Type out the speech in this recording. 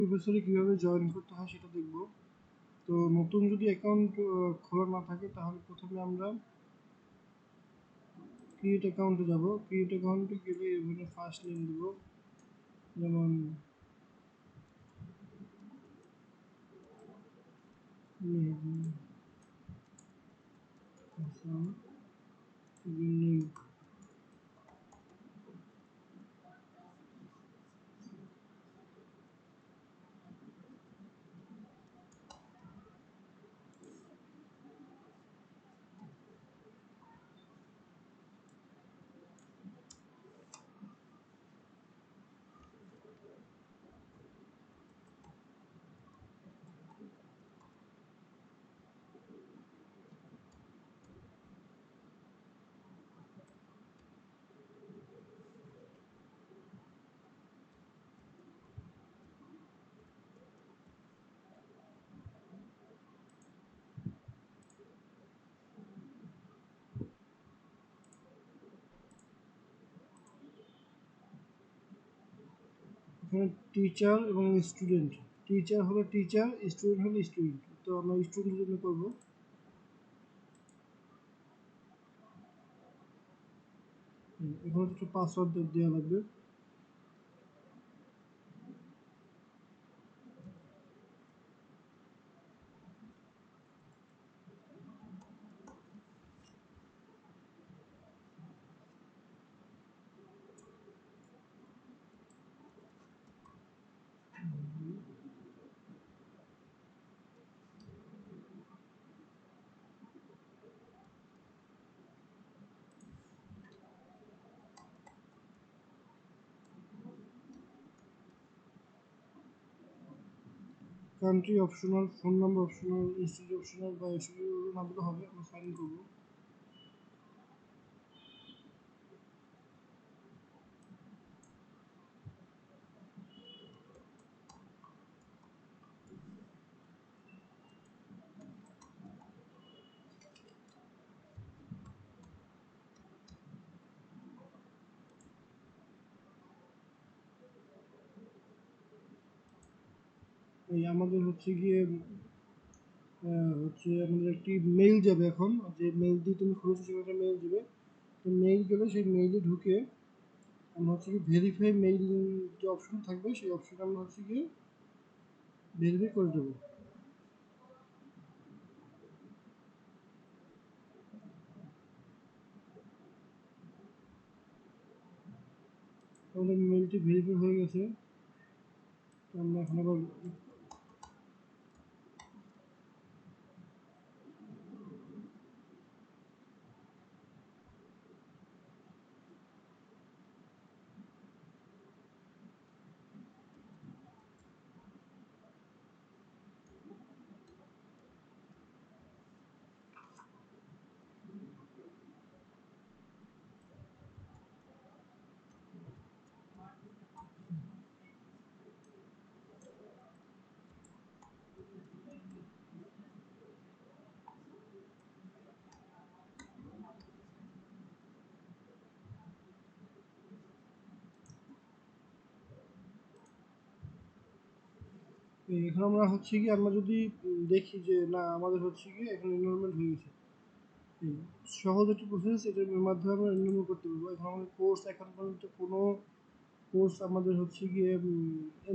প্রফেসরে কীভাবে জয়েন করতে হয় সেটা দেখব। তো নতুন যদি অ্যাকাউন্ট খোলা না থাকে তাহলে প্রথমে আমরা ক্রিয়েট অ্যাকাউন্টে যাব। ক্রিয়েট অ্যাকাউন্টে গেলে এখানে ফার্স্ট নেম দেব, যেমন নেম। এখানে টিচার এবং স্টুডেন্ট, টিচার হলো টিচার, স্টুডেন্ট হলো স্টুডেন্ট। তো আমরা স্টুডেন্টের জন্য করবো। এখানে একটু পাসওয়ার্ড দেওয়া লাগবে। Country optional, phone number optional, institute optional বা এসব না দিলে হবে। আমরা সাইন করবো। এই আমাদের হচ্ছে গিয়ে আমাদের একটি মেইল যাবে। এখন যে মেইল দিয়ে তুমি খুলেছো সেখানে একটা মেইল যাবে। তো মেইল গেলে সেই মেইলে ঢুকে আমরা হচ্ছে কি ভেরিফাই মেইল যে অপশন থাকবে সেই অপশনটা আমরা হচ্ছে গিয়ে ভেরিফাই করে দেবো। আমাদের মেইলটি ভেরিফাই হয়ে গেছে। আমরা এখন আবার এখন আমরা হচ্ছে কি আমরা যদি দেখি যে না আমাদের হচ্ছে কি এখন এনরোলমেন্ট হয়ে গেছে। সহজ একটি প্রসেস, এটার মাধ্যমে আমরা এনরোল করতে পারবো। এখন আমাদের কোর্স এখন পর্যন্ত কোনো কোর্স আমাদের হচ্ছে গিয়ে